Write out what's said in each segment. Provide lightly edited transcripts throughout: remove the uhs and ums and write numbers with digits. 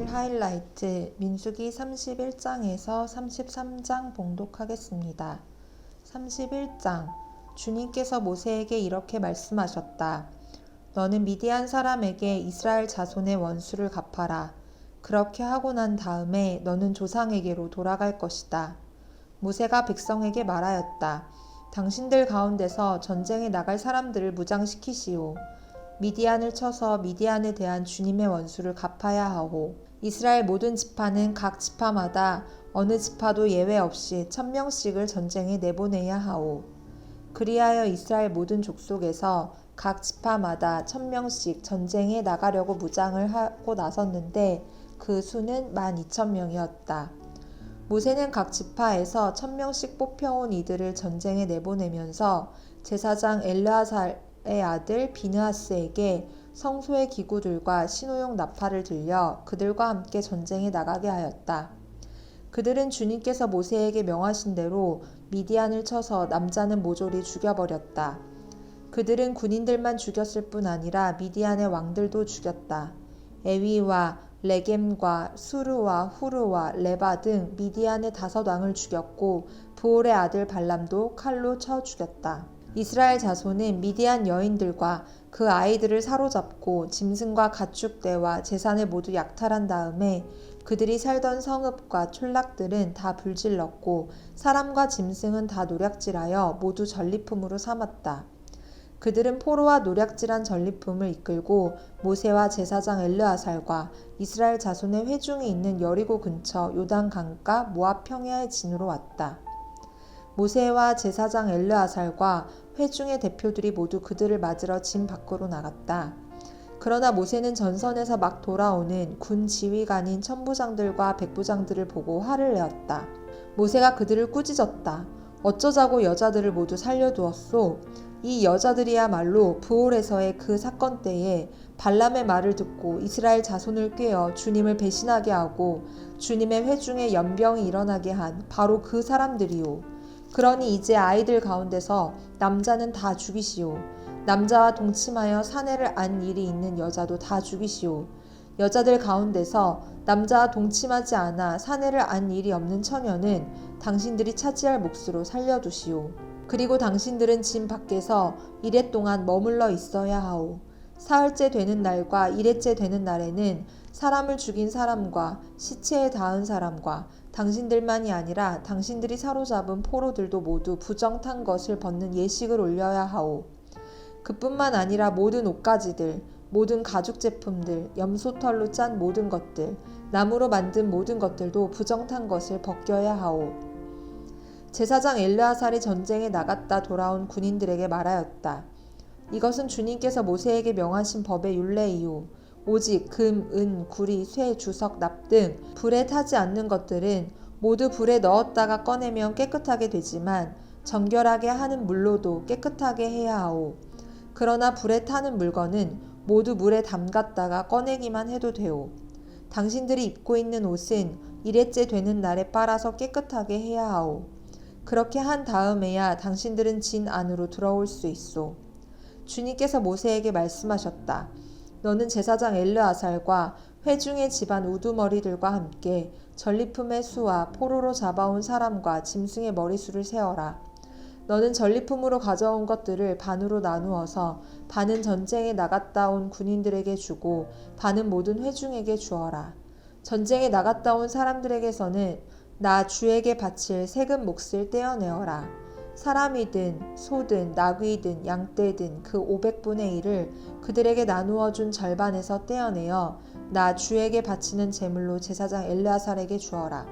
하이라이트 민수기 31장에서 33장 봉독하겠습니다. 31장 주님께서 모세에게 이렇게 말씀하셨다. 너는 미디안 사람에게 이스라엘 자손의 원수를 갚아라. 그렇게 하고 난 다음에 너는 조상에게로 돌아갈 것이다. 모세가 백성에게 말하였다. 당신들 가운데서 전쟁에 나갈 사람들을 무장시키시오. 미디안을 쳐서 미디안에 대한 주님의 원수를 갚아야 하오. 이스라엘 모든 지파는 각 지파마다 어느 지파도 예외 없이 1000명씩을 전쟁에 내보내야 하오. 그리하여 이스라엘 모든 족속에서 각 지파마다 1000명씩 전쟁에 나가려고 무장을 하고 나섰는데 그 수는 12000명이었다. 모세는 각 지파에서 1000명씩 뽑혀온 이들을 전쟁에 내보내면서 제사장 엘르아살의 아들 비느하스에게 성소의 기구들과 신호용 나팔을 들려 그들과 함께 전쟁에 나가게 하였다. 그들은 주님께서 모세에게 명하신 대로 미디안을 쳐서 남자는 모조리 죽여버렸다. 그들은 군인들만 죽였을 뿐 아니라 미디안의 왕들도 죽였다. 에위와 레겜과 수르와 후르와 레바 등 미디안의 5왕을 죽였고 부올의 아들 발람도 칼로 쳐 죽였다. 이스라엘 자손은 미디안 여인들과 그 아이들을 사로잡고 짐승과 가축대와 재산을 모두 약탈한 다음에 그들이 살던 성읍과 촌락들은 다 불질렀고 사람과 짐승은 다 노략질하여 모두 전리품으로 삼았다. 그들은 포로와 노략질한 전리품을 이끌고 모세와 제사장 엘르아살과 이스라엘 자손의 회중이 있는 여리고 근처 요단 강가 모압 평야의 진으로 왔다. 모세와 제사장 엘르아살과 회중의 대표들이 모두 그들을 맞으러 진 밖으로 나갔다. 그러나 모세는 전선에서 막 돌아오는 군 지휘관인 천부장들과 백부장들을 보고 화를 내었다. 모세가 그들을 꾸짖었다. 어쩌자고 여자들을 모두 살려두었소? 이 여자들이야말로 부올에서의 그 사건 때에 발람의 말을 듣고 이스라엘 자손을 꾀어 주님을 배신하게 하고 주님의 회중에 연병이 일어나게 한 바로 그 사람들이오. 그러니 이제 아이들 가운데서 남자는 다 죽이시오. 남자와 동침하여 사내를 안 일이 있는 여자도 다 죽이시오. 여자들 가운데서 남자와 동침하지 않아 사내를 안 일이 없는 처녀는 당신들이 차지할 몫으로 살려두시오. 그리고 당신들은 진 밖에서 이레 동안 머물러 있어야 하오. 사흘째 되는 날과 이레째 되는 날에는 사람을 죽인 사람과 시체에 닿은 사람과 당신들만이 아니라 당신들이 사로잡은 포로들도 모두 부정탄 것을 벗는 예식을 올려야 하오. 그뿐만 아니라 모든 옷가지들, 모든 가죽 제품들, 염소털로 짠 모든 것들, 나무로 만든 모든 것들도 부정탄 것을 벗겨야 하오. 제사장 엘르아살이 전쟁에 나갔다 돌아온 군인들에게 말하였다. 이것은 주님께서 모세에게 명하신 법의 율례이요. 오직 금, 은, 구리, 쇠, 주석, 납 등 불에 타지 않는 것들은 모두 불에 넣었다가 꺼내면 깨끗하게 되지만 정결하게 하는 물로도 깨끗하게 해야 하오. 그러나 불에 타는 물건은 모두 물에 담갔다가 꺼내기만 해도 되오. 당신들이 입고 있는 옷은 이레째 되는 날에 빨아서 깨끗하게 해야 하오. 그렇게 한 다음에야 당신들은 진 안으로 들어올 수 있소. 주님께서 모세에게 말씀하셨다. 너는 제사장 엘르아살과 회중의 집안 우두머리들과 함께 전리품의 수와 포로로 잡아온 사람과 짐승의 머리수를 세어라. 너는 전리품으로 가져온 것들을 반으로 나누어서 반은 전쟁에 나갔다 온 군인들에게 주고 반은 모든 회중에게 주어라. 전쟁에 나갔다 온 사람들에게서는 나 주에게 바칠 세금 몫을 떼어내어라. 사람이든 소든 나귀든 양떼든 그 500분의 1을 그들에게 나누어 준 절반에서 떼어내어 나 주에게 바치는 제물로 제사장 엘르아살에게 주어라.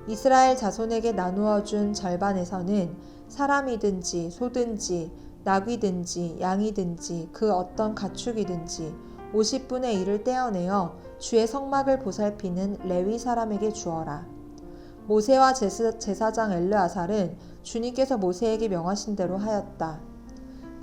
이스라엘 자손에게 나누어 준 절반에서는 사람이든지 소든지 나귀든지 양이든지 그 어떤 가축이든지 50분의 1을 떼어내어 주의 성막을 보살피는 레위 사람에게 주어라. 모세와 제사장 엘르아살은 주님께서 모세에게 명하신 대로 하였다.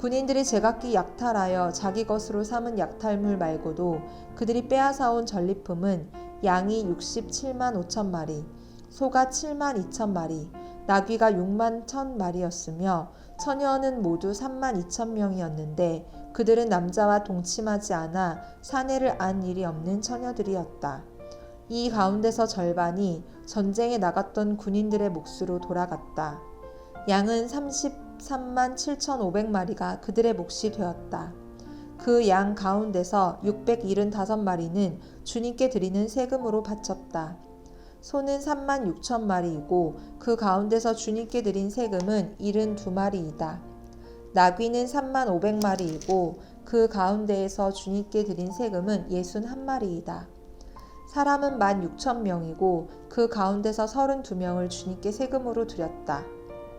군인들이 제각기 약탈하여 자기 것으로 삼은 약탈물 말고도 그들이 빼앗아온 전리품은 양이 67만 5천 마리, 소가 7만 2천 마리, 나귀가 6만 1천 마리였으며 처녀는 모두 3만 2천 명이었는데 그들은 남자와 동침하지 않아 사내를 안 일이 없는 처녀들이었다. 이 가운데서 절반이 전쟁에 나갔던 군인들의 몫으로 돌아갔다. 양은 33만 7,500마리가 그들의 몫이 되었다. 그 양 가운데서 675마리는 주님께 드리는 세금으로 바쳤다. 소는 3만 6천 마리이고 그 가운데서 주님께 드린 세금은 72마리이다. 나귀는 3만 500마리이고 그 가운데에서 주님께 드린 세금은 61마리이다. 사람은 1만 6천 명이고 그 가운데서 32명을 주님께 세금으로 드렸다.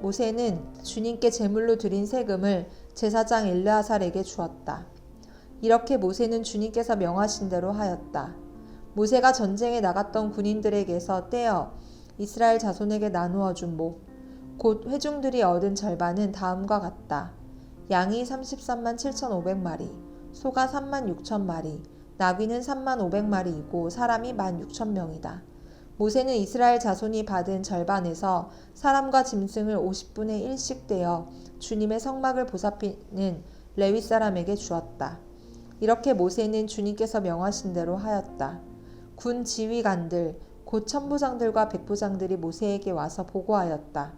모세는 주님께 제물로 드린 세금을 제사장 엘르아살에게 주었다. 이렇게 모세는 주님께서 명하신 대로 하였다. 모세가 전쟁에 나갔던 군인들에게서 떼어 이스라엘 자손에게 나누어 준 목, 곧 회중들이 얻은 절반은 다음과 같다. 양이 33만 7,500마리, 소가 3만 6천 마리, 나귀는 3만 500마리이고 사람이 1만 6천 명이다. 모세는 이스라엘 자손이 받은 절반에서 사람과 짐승을 50분의 1씩 떼어 주님의 성막을 보살피는 레위 사람에게 주었다. 이렇게 모세는 주님께서 명하신 대로 하였다. 군 지휘관들, 곧 천부장들과 백부장들이 모세에게 와서 보고하였다.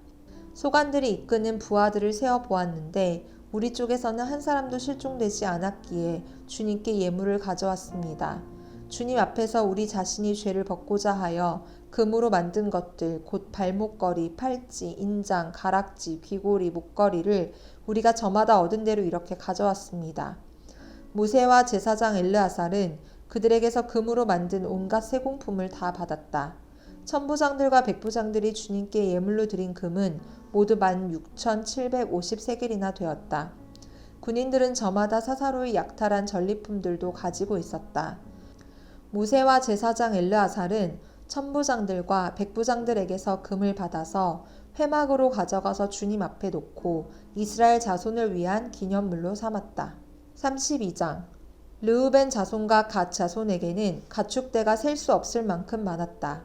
소관들이 이끄는 부하들을 세어 보았는데 우리 쪽에서는 한 사람도 실종되지 않았기에 주님께 예물을 가져왔습니다. 주님 앞에서 우리 자신이 죄를 벗고자 하여 금으로 만든 것들, 곧 발목걸이, 팔찌, 인장, 가락지, 귀고리, 목걸이를 우리가 저마다 얻은 대로 이렇게 가져왔습니다. 모세와 제사장 엘르아살은 그들에게서 금으로 만든 온갖 세공품을 다 받았다. 천부장들과 백부장들이 주님께 예물로 드린 금은 모두 16,750세겔이나 되었다. 군인들은 저마다 사사로이 약탈한 전리품들도 가지고 있었다. 모세와 제사장 엘르아살은 천부장들과 백부장들에게서 금을 받아서 회막으로 가져가서 주님 앞에 놓고 이스라엘 자손을 위한 기념물로 삼았다. 32장 르우벤 자손과 갓 자손에게는 가축대가 셀 수 없을 만큼 많았다.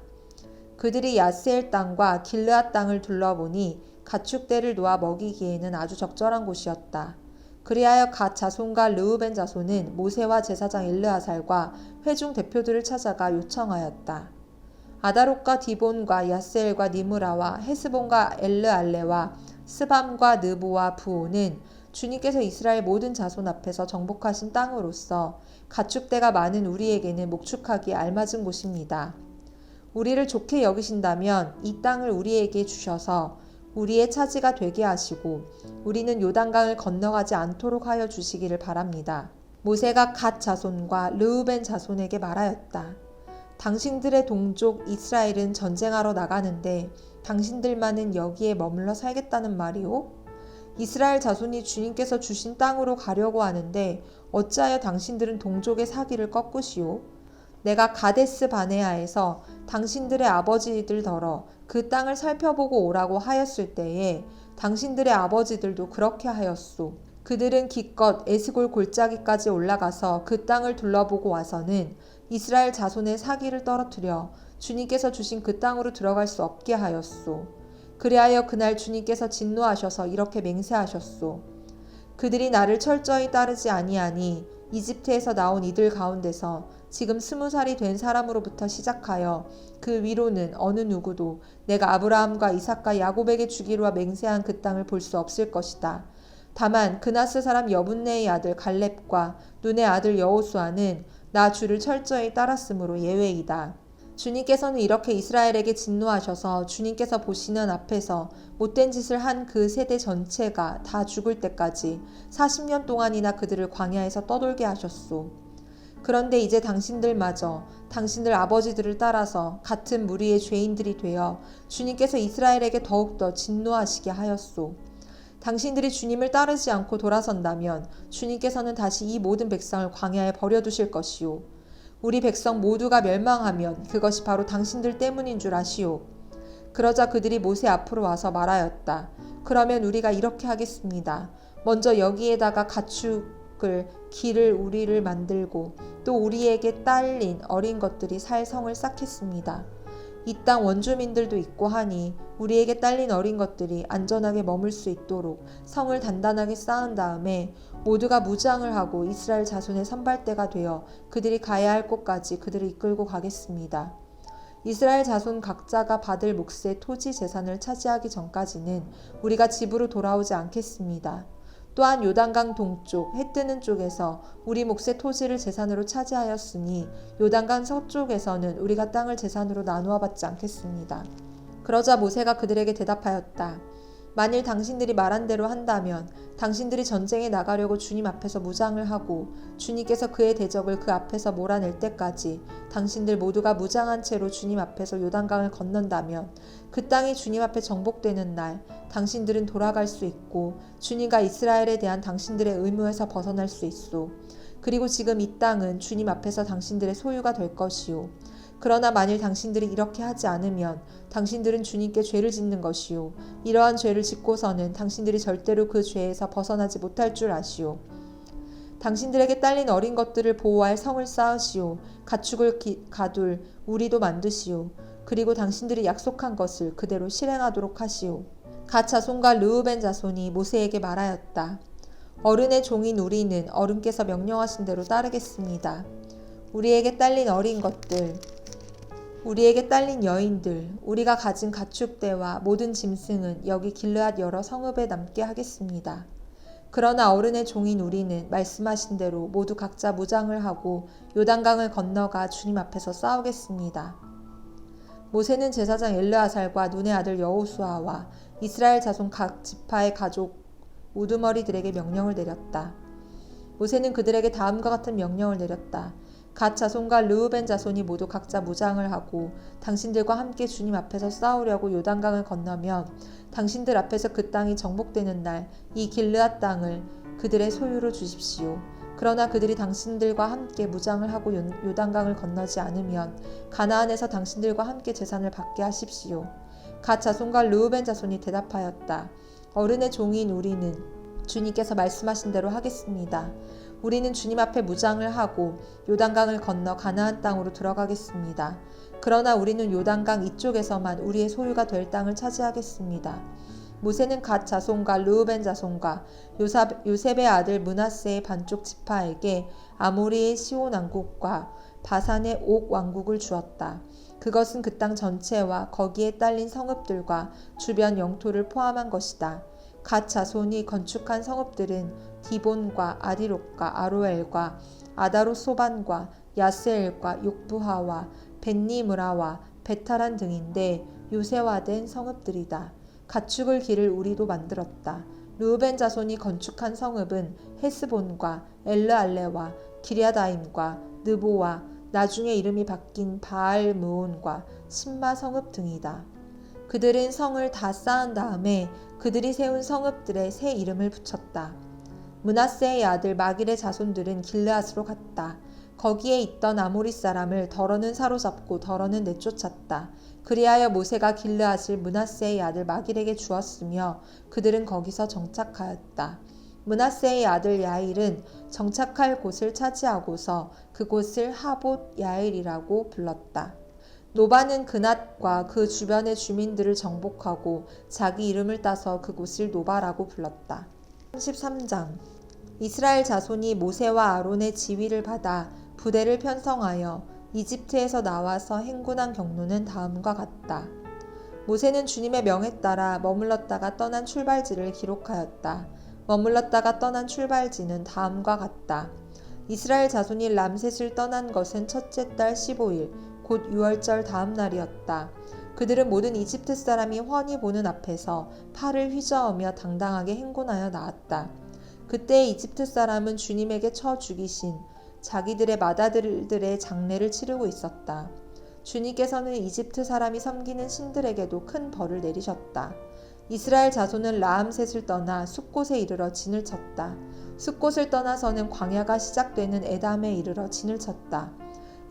그들이 야스엘 땅과 길르앗 땅을 둘러보니 가축대를 놓아 먹이기에는 아주 적절한 곳이었다. 그리하여 갓 자손과 르우벤 자손은 모세와 제사장 엘르아살과 회중 대표들을 찾아가 요청하였다. 아다롯과 디본과 야스엘과 니므라와 헤스본과 엘르알레와 스밤과 느보와 부오는 주님께서 이스라엘 모든 자손 앞에서 정복하신 땅으로서 가축대가 많은 우리에게는 목축하기에 알맞은 곳입니다. 우리를 좋게 여기신다면 이 땅을 우리에게 주셔서 우리의 차지가 되게 하시고 우리는 요단강을 건너가지 않도록 하여 주시기를 바랍니다. 모세가 갓 자손과 르우벤 자손에게 말하였다. 당신들의 동족 이스라엘은 전쟁하러 나가는데 당신들만은 여기에 머물러 살겠다는 말이오? 이스라엘 자손이 주님께서 주신 땅으로 가려고 하는데 어찌하여 당신들은 동족의 사기를 꺾으시오? 내가 가데스 바네아에서 당신들의 아버지들더러 그 땅을 살펴보고 오라고 하였을 때에 당신들의 아버지들도 그렇게 하였소. 그들은 기껏 에스골 골짜기까지 올라가서 그 땅을 둘러보고 와서는 이스라엘 자손의 사기를 떨어뜨려 주님께서 주신 그 땅으로 들어갈 수 없게 하였소. 그리하여 그날 주님께서 진노하셔서 이렇게 맹세하셨소. 그들이 나를 철저히 따르지 아니하니 이집트에서 나온 이들 가운데서 지금 20살이 된 사람으로부터 시작하여 그 위로는 어느 누구도 내가 아브라함과 이삭과 야곱에게 주기로 맹세한 그 땅을 볼 수 없을 것이다. 다만 그나스 사람 여분네의 아들 갈렙과 눈의 아들 여호수아는 나 주를 철저히 따랐으므로 예외이다. 주님께서는 이렇게 이스라엘에게 진노하셔서 주님께서 보시는 앞에서 못된 짓을 한 그 세대 전체가 다 죽을 때까지 40년 동안이나 그들을 광야에서 떠돌게 하셨소. 그런데 이제 당신들마저 당신들 아버지들을 따라서 같은 무리의 죄인들이 되어 주님께서 이스라엘에게 더욱더 진노하시게 하였소. 당신들이 주님을 따르지 않고 돌아선다면 주님께서는 다시 이 모든 백성을 광야에 버려두실 것이요. 우리 백성 모두가 멸망하면 그것이 바로 당신들 때문인 줄 아시오. 그러자 그들이 모세 앞으로 와서 말하였다. 그러면 우리가 이렇게 하겠습니다. 먼저 여기에다가 가축을 기를 우리를 만들고 또 우리에게 딸린 어린 것들이 살 성을 쌓겠습니다. 이 땅 원주민들도 있고 하니 우리에게 딸린 어린 것들이 안전하게 머물 수 있도록 성을 단단하게 쌓은 다음에 모두가 무장을 하고 이스라엘 자손의 선발대가 되어 그들이 가야 할 곳까지 그들을 이끌고 가겠습니다. 이스라엘 자손 각자가 받을 몫의 토지 재산을 차지하기 전까지는 우리가 집으로 돌아오지 않겠습니다. 또한 요단강 동쪽 해 뜨는 쪽에서 우리 몫의 토지를 재산으로 차지하였으니 요단강 서쪽에서는 우리가 땅을 재산으로 나누어 받지 않겠습니다. 그러자 모세가 그들에게 대답하였다. 만일 당신들이 말한 대로 한다면 당신들이 전쟁에 나가려고 주님 앞에서 무장을 하고 주님께서 그의 대적을 그 앞에서 몰아낼 때까지 당신들 모두가 무장한 채로 주님 앞에서 요단강을 건넌다면 그 땅이 주님 앞에 정복되는 날 당신들은 돌아갈 수 있고 주님과 이스라엘에 대한 당신들의 의무에서 벗어날 수 있소. 그리고 지금 이 땅은 주님 앞에서 당신들의 소유가 될 것이요. 그러나 만일 당신들이 이렇게 하지 않으면 당신들은 주님께 죄를 짓는 것이요. 이러한 죄를 짓고서는 당신들이 절대로 그 죄에서 벗어나지 못할 줄 아시오. 당신들에게 딸린 어린 것들을 보호할 성을 쌓으시오. 가축을 가둘 우리도 만드시오. 그리고 당신들이 약속한 것을 그대로 실행하도록 하시오. 갓 자손과 르우벤 자손이 모세에게 말하였다. 어른의 종인 우리는 어른께서 명령하신 대로 따르겠습니다. 우리에게 딸린 어린 것들, 우리에게 딸린 여인들, 우리가 가진 가축대와 모든 짐승은 여기 길르앗 여러 성읍에 남게 하겠습니다. 그러나 어른의 종인 우리는 말씀하신 대로 모두 각자 무장을 하고 요단강을 건너가 주님 앞에서 싸우겠습니다. 모세는 제사장 엘르아살과 눈의 아들 여호수아와 이스라엘 자손 각 지파의 가족 우두머리들에게 명령을 내렸다. 모세는 그들에게 다음과 같은 명령을 내렸다. 갓 자손과 르우벤 자손이 모두 각자 무장을 하고 당신들과 함께 주님 앞에서 싸우려고 요단강을 건너면 당신들 앞에서 그 땅이 정복되는 날 이 길르앗 땅을 그들의 소유로 주십시오. 그러나 그들이 당신들과 함께 무장을 하고 요단강을 건너지 않으면 가나안에서 당신들과 함께 재산을 받게 하십시오. 갓 자손과 르우벤 자손이 대답하였다. 어른의 종인 우리는 주님께서 말씀하신 대로 하겠습니다. 우리는 주님 앞에 무장을 하고 요단강을 건너 가나안 땅으로 들어가겠습니다. 그러나 우리는 요단강 이쪽에서만 우리의 소유가 될 땅을 차지하겠습니다. 모세는 갓 자손과 르우벤 자손과 요셉의 아들 므낫세의 반쪽 지파에게 아모리의 시온 왕국과 바산의 옥 왕국을 주었다. 그것은 그 땅 전체와 거기에 딸린 성읍들과 주변 영토를 포함한 것이다. 갓 자손이 건축한 성읍들은 디본과 아디롯과 아로엘과 아다롯소반과 야스엘과 욕부하와 벳니므라와 베타란 등인데 요새화된 성읍들이다. 가축을 기를 우리도 만들었다. 르우벤 자손이 건축한 성읍은 헤스본과 엘르알레와 기랴다임과 느보와 나중에 이름이 바뀐 바알므온과 신마 성읍 등이다. 그들은 성을 다 쌓은 다음에 그들이 세운 성읍들에 새 이름을 붙였다. 므낫세의 아들 마길의 자손들은 길르앗으로 갔다. 거기에 있던 아모리 사람을 더러는 사로잡고 더러는 내쫓았다. 그리하여 모세가 길르앗을 므낫세의 아들 마길에게 주었으며 그들은 거기서 정착하였다. 므낫세의 아들 야일은 정착할 곳을 차지하고서 그곳을 하봇 야일이라고 불렀다. 노바는 그낫과 그 주변의 주민들을 정복하고 자기 이름을 따서 그곳을 노바라고 불렀다. 33장 이스라엘 자손이 모세와 아론의 지휘를 받아 부대를 편성하여 이집트에서 나와서 행군한 경로는 다음과 같다. 모세는 주님의 명에 따라 머물렀다가 떠난 출발지를 기록하였다. 머물렀다가 떠난 출발지는 다음과 같다. 이스라엘 자손이 람셋을 떠난 것은 첫째 달 15일 곧 6월절 다음 날이었다. 그들은 모든 이집트 사람이 훤히 보는 앞에서 팔을 휘저으며 당당하게 행군하여 나왔다. 그때 이집트 사람은 주님에게 쳐 죽이신 자기들의 맏아들들의 장례를 치르고 있었다. 주님께서는 이집트 사람이 섬기는 신들에게도 큰 벌을 내리셨다. 이스라엘 자손은 라암셋을 떠나 숫곳에 이르러 진을 쳤다. 숫곳을 떠나서는 광야가 시작되는 에담에 이르러 진을 쳤다.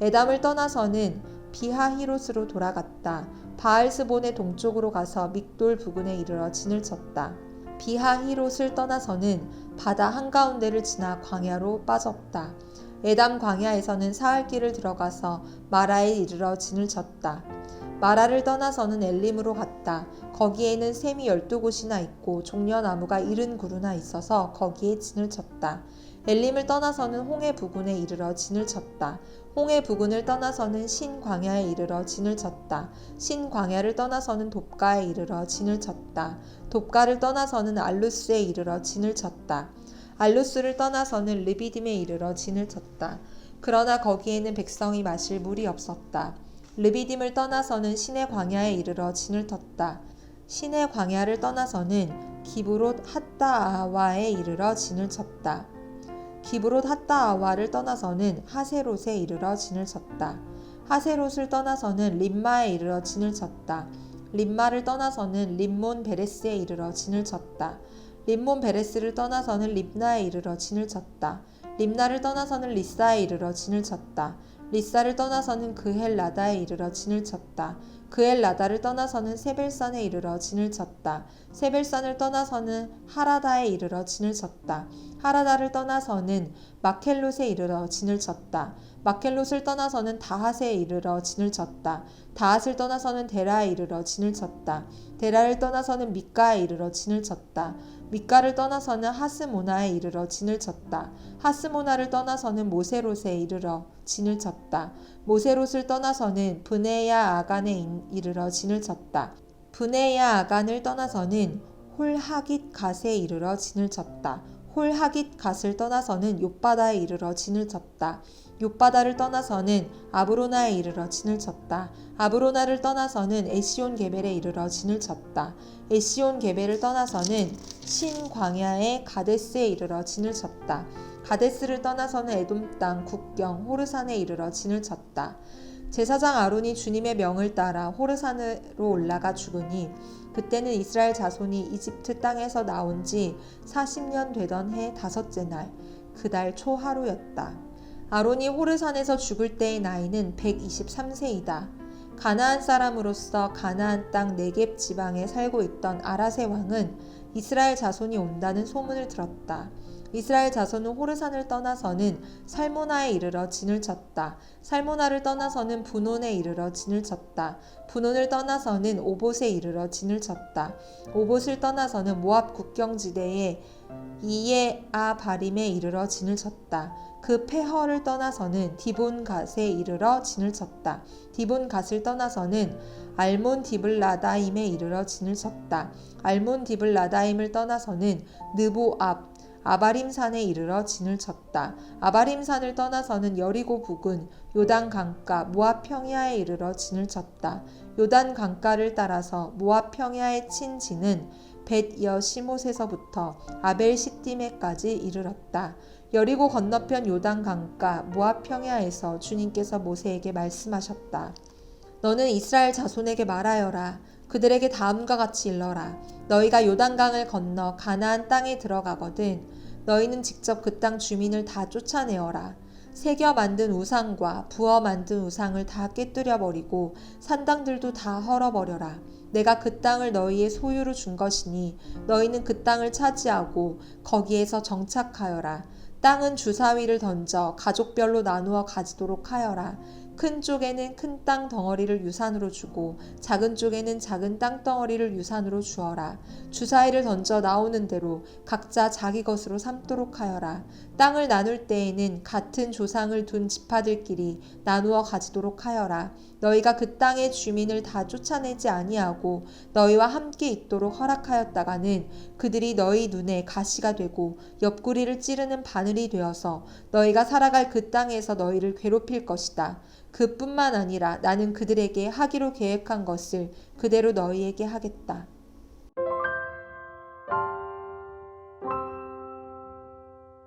에담을 떠나서는 비하히롯으로 돌아갔다. 바알스본의 동쪽으로 가서 믹돌 부근에 이르러 진을 쳤다. 비하히롯을 떠나서는 바다 한가운데를 지나 광야로 빠졌다. 에담 광야에서는 사흘 길을 들어가서 마라에 이르러 진을 쳤다. 마라를 떠나서는 엘림으로 갔다. 거기에는 샘이 12곳이나 있고 종려나무가 70그루나 있어서 거기에 진을 쳤다. 엘림을 떠나서는 홍해 부근에 이르러 진을 쳤다. 홍해 부근을 떠나서는 신 광야에 이르러 진을 쳤다. 신 광야를 떠나서는 돕가에 이르러 진을 쳤다. 돕가를 떠나서는 알루스에 이르러 진을 쳤다. 알루스를 떠나서는 르비딤에 이르러 진을 쳤다. 그러나 거기에는 백성이 마실 물이 없었다. 르비딤을 떠나서는 신의 광야에 이르러 진을 쳤다. 신의 광야를 떠나서는 기브롯 핫다아와에 이르러 진을 쳤다. 기브롯 핫다아와를 떠나서는 하세롯에 이르러 진을 쳤다. 하세롯을 떠나서는 림마에 이르러 진을 쳤다. 림마를 떠나서는 림몬 베레스에 이르러 진을 쳤다. 림몬 베레스를 떠나서는 립나에 이르러 진을 쳤다. 립나를 떠나서는 리사에 이르러 진을 쳤다. 리사를 떠나서는 그헬라다에 이르러 진을 쳤다. 그헬라다를 떠나서는 세벨산에 이르러 진을 쳤다. 세벨산을 떠나서는 하라다에 이르러 진을 쳤다. 하라다를 떠나서는 마켈롯에 이르러 진을 쳤다. 마켈롯을 떠나서는 다핫에 이르러 진을 쳤다. 다핫을 떠나서는 데라에 이르러 진을 쳤다. 데라를 떠나서는 미가에 이르러 진을 쳤다. 미가를 떠나서는 하스모나에 이르러 진을 쳤다. 하스모나를 떠나서는 모세롯에 이르러 진을 쳤다. 모세롯을 떠나서는 브네야 아간에 이르러 진을 쳤다. 브네야 아간을 떠나서는 홀하깃 갓에 이르러 진을 쳤다. 홀하깃 갓을 떠나서는 욥바다에 이르러 진을 쳤다. 욥바다를 떠나서는 아브로나에 이르러 진을 쳤다. 아브로나를 떠나서는 에시온 게벨에 이르러 진을 쳤다. 에시온 게벨을 떠나서는 신 광야의 가데스에 이르러 진을 쳤다. 가데스를 떠나서는 에돔 땅 국경 호르산에 이르러 진을 쳤다. 제사장 아론이 주님의 명을 따라 호르산으로 올라가 죽으니 그때는 이스라엘 자손이 이집트 땅에서 나온 지 40년 되던 해 다섯째 날 그달 초하루였다. 아론이 호르산에서 죽을 때의 나이는 123세이다. 가나안 사람으로서 가나안 땅 네겝 지방에 살고 있던 아라세 왕은 이스라엘 자손이 온다는 소문을 들었다. 이스라엘 자손은 호르산을 떠나서는 살모나에 이르러 진을 쳤다. 살모나를 떠나서는 분온에 이르러 진을 쳤다. 분온을 떠나서는 오봇에 이르러 진을 쳤다. 오봇을 떠나서는 모압 국경지대에 이에아바림에 이르러 진을 쳤다. 그 페허를 떠나서는 디본갓에 이르러 진을 쳤다. 디본갓을 떠나서는 알몬 디블라다임에 이르러 진을 쳤다. 알몬 디블라다임을 떠나서는 느보압 아바림산에 이르러 진을 쳤다. 아바림산을 떠나서는 여리고 부근 요단 강가 모압 평야에 이르러 진을 쳤다. 요단 강가를 따라서 모압 평야에 친 진은 벳 여시못에서부터 아벨 시띠메까지 이르렀다. 여리고 건너편 요단 강가 모압 평야에서 주님께서 모세에게 말씀하셨다. 너는 이스라엘 자손에게 말하여라. 그들에게 다음과 같이 일러라. 너희가 요단강을 건너 가나안 땅에 들어가거든 너희는 직접 그 땅 주민을 다 쫓아내어라. 새겨 만든 우상과 부어 만든 우상을 다 깨뜨려 버리고 산당들도 다 헐어버려라. 내가 그 땅을 너희의 소유로 준 것이니 너희는 그 땅을 차지하고 거기에서 정착하여라. 땅은 주사위를 던져 가족별로 나누어 가지도록 하여라. 큰 쪽에는 큰 땅 덩어리를 유산으로 주고 작은 쪽에는 작은 땅 덩어리를 유산으로 주어라. 주사위를 던져 나오는 대로 각자 자기 것으로 삼도록 하여라. 땅을 나눌 때에는 같은 조상을 둔 지파들끼리 나누어 가지도록 하여라. 너희가 그 땅의 주민을 다 쫓아내지 아니하고 너희와 함께 있도록 허락하였다가는 그들이 너희 눈에 가시가 되고 옆구리를 찌르는 바늘이 되어서 너희가 살아갈 그 땅에서 너희를 괴롭힐 것이다. 그뿐만 아니라 나는 그들에게 하기로 계획한 것을 그대로 너희에게 하겠다.